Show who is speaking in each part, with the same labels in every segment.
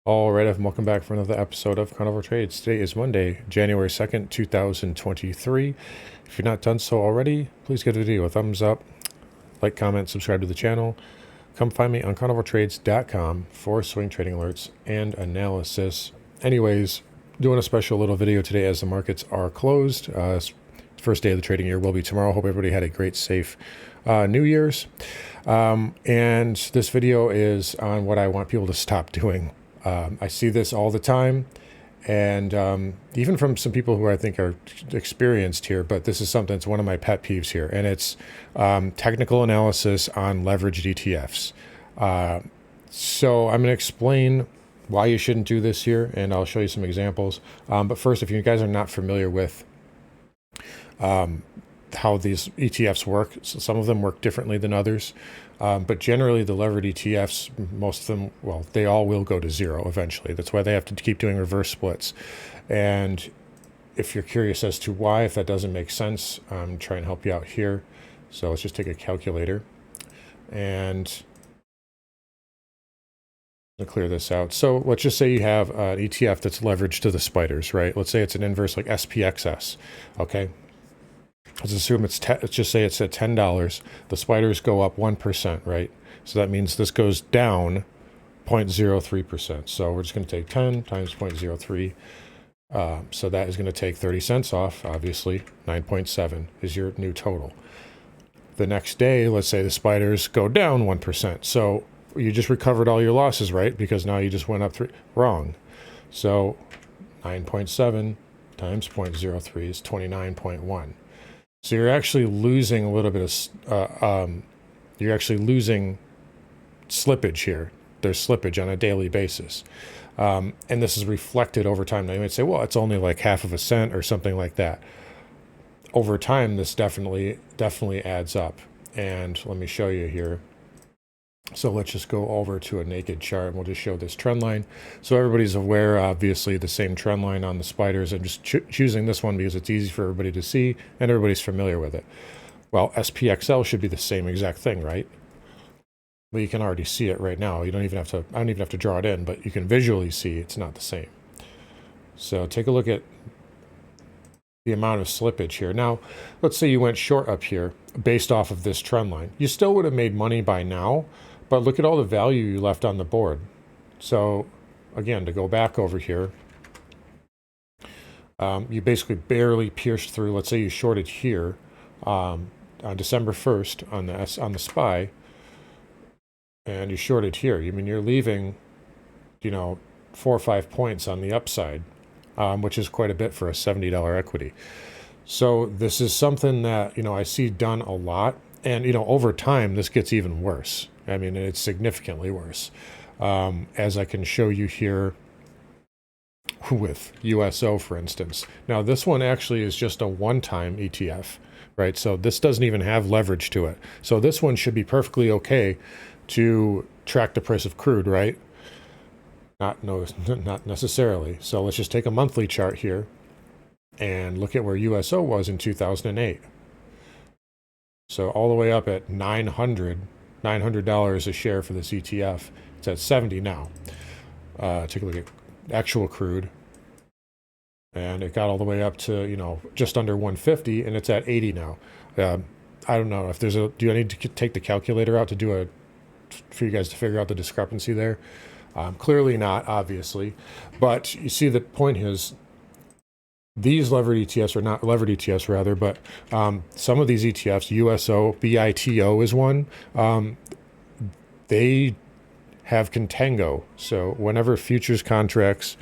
Speaker 1: All right, and welcome back for another episode of Carnivore Trades. Today is Monday, January 2nd, 2023. If you're not done so already, please give the video a thumbs up, like, comment, subscribe to the channel. Come find me on carnivoretrades.com for swing trading alerts and analysis. Anyways, doing a special little video today as the markets are closed. First day of the trading year will be tomorrow. Hope everybody had a great, safe New Year's. And this video is on what I want people to stop doing. I see this all the time, and even from some people who I think are experienced here, but this is something that's one of my pet peeves here, and it's technical analysis on leveraged ETFs. So I'm going to explain why you shouldn't do this here, and I'll show you some examples. But first, if you guys are not familiar with how these ETFs work, so some of them work differently than others. But generally, the levered ETFs, most of them, well, they all will go to zero eventually. That's why they have to keep doing reverse splits. And if you're curious as to why, if that doesn't make sense, I'm trying to help you out here. So let's just take a calculator and clear this out. So let's just say you have an ETF that's leveraged to the spiders, right? Let's say it's an inverse like SPXS, okay? Let's assume let's just say it's at $10. The spiders go up 1%, right? So that means this goes down 0.03%. So we're just going to take 10 times 0.03. So that is going to take 30 cents off, obviously. 9.7 is your new total. The next day, let's say the spiders go down 1%. So you just recovered all your losses, right? Because now you just went up 3. Wrong. So 9.7 times 0.03 is 29.1. So you're actually losing a little bit of, you're actually losing slippage here. There's slippage on a daily basis. And this is reflected over time. Now you might say, well, it's only like half of a cent or something like that. Over time, this definitely adds up. And let me show you here. So let's just go over to a naked chart and we'll just show this trend line. So everybody's aware, obviously, the same trend line on the spiders. I'm just choosing this one because it's easy for everybody to see and everybody's familiar with it. Well, SPXL should be the same exact thing, right? Well, you can already see it right now. You don't even have to, I don't even have to draw it in, but you can visually see it's not the same. So take a look at the amount of slippage here. Now, let's say you went short up here based off of this trend line. You still would have made money by now, but look at all the value you left on the board. So again, to go back over here, you basically barely pierced through. Let's say you shorted here on December 1st on the SPY, and you shorted here. I mean, you're leaving, 4 or 5 points on the upside, which is quite a bit for a $70 equity. So this is something that, I see done a lot. And, over time, this gets even worse. I mean, it's significantly worse. As I can show you here with USO, for instance. Now, this one actually is just a one-time ETF, right? So this doesn't even have leverage to it. So this one should be perfectly okay to track the price of crude, right? Not necessarily. So let's just take a monthly chart here and look at where USO was in 2008. So all the way up at $900 a share for this ETF. It's at 70 now. Take a look at actual crude. And it got all the way up to, just under 150, and it's at 80 now. I don't know if there's do I need to take the calculator out for you guys to figure out the discrepancy there? Clearly not, obviously. But you see the point is, these levered ETFs, or not levered ETFs rather, but some of these ETFs, USO, BITO is one, they have contango. So whenever futures contracts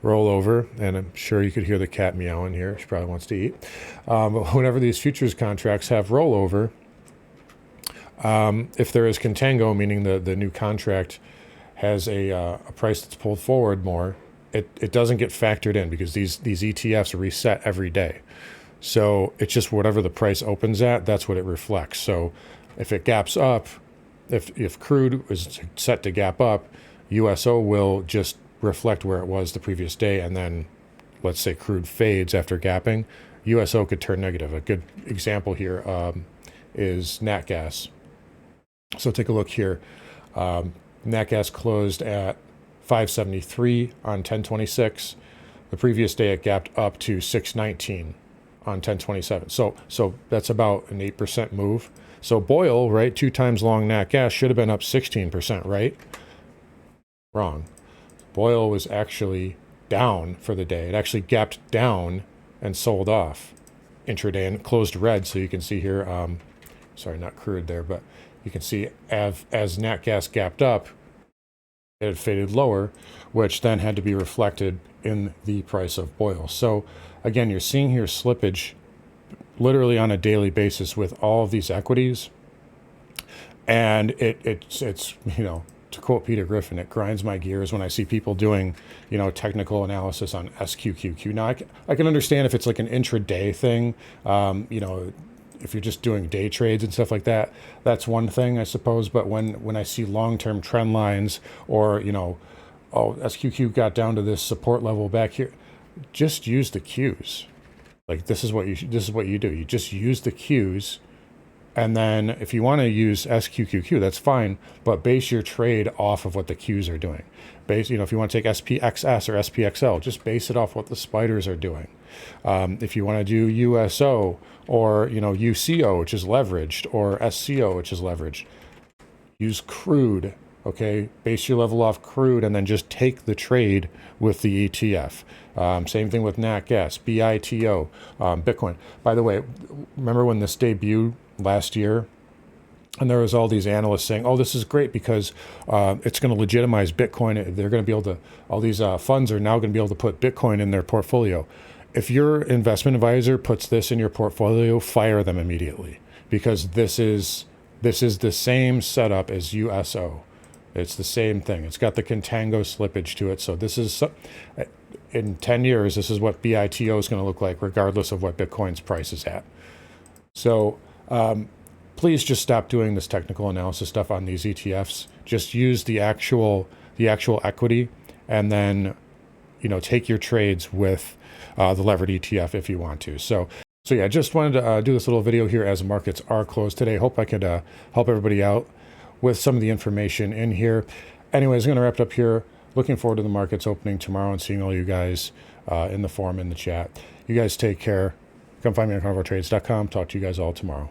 Speaker 1: roll over, and I'm sure you could hear the cat meowing here, she probably wants to eat, but whenever these futures contracts have rollover, if there is contango, meaning the new contract has a price that's pulled forward more, it doesn't get factored in because these ETFs reset every day. So it's just whatever the price opens at, that's what it reflects. So if it gaps up, if crude is set to gap up, USO will just reflect where it was the previous day. And then let's say crude fades after gapping, USO could turn negative. A good example here is nat gas. So take a look here. Nat gas closed at 573 on 1026. The previous day it gapped up to 619 on 1027. So that's about an 8% move. So Boyle, right, 2 times long nat gas should have been up 16%, right? Wrong. Boyle was actually down for the day. It actually gapped down and sold off intraday and closed red. So you can see here, sorry, not crude there, but you can see as nat gas gapped up, it had faded lower, which then had to be reflected in the price of Boyle. So again, you're seeing here slippage literally on a daily basis with all of these equities. And it's you know, to quote Peter Griffin, it grinds my gears when I see people doing, you know, technical analysis on SQQQ. Now, I can understand if it's like an intraday thing, you know, if you're just doing day trades and stuff like that, that's one thing, I suppose. But when I see long-term trend lines or, you know, oh, SQQ got down to this support level back here, just use the cues. Like this is what you do. You just use the cues. And then if you want to use SQQQ, that's fine, but base your trade off of what the Qs are doing. Base, you know, if you want to take SPXS or SPXL, just base it off what the spiders are doing. If you want to do USO or, you know, UCO, which is leveraged, or SCO, which is leveraged, use crude, okay? Base your level off crude and then just take the trade with the ETF. Same thing with nat gas, BITO, Bitcoin. By the way, remember when this debuted last year, and there was all these analysts saying, oh, this is great because it's going to legitimize Bitcoin. They're going to be able to, all these funds are now going to be able to put Bitcoin in their portfolio. If your investment advisor puts this in your portfolio, fire them immediately, because this is the same setup as USO. It's the same thing. It's got the contango slippage to it. So this is, in 10 years, this is what BITO is going to look like, regardless of what Bitcoin's price is at. So please just stop doing this technical analysis stuff on these ETFs. Just use the actual equity, and then, you know, take your trades with the levered ETF if you want to. So yeah, just wanted to do this little video here as markets are closed today. Hope I could help everybody out with some of the information in here. Anyways, I'm going to wrap it up here. Looking forward to the markets opening tomorrow and seeing all you guys in the forum, in the chat. You guys take care. Come find me on carnivoretrades.com. Talk to you guys all tomorrow.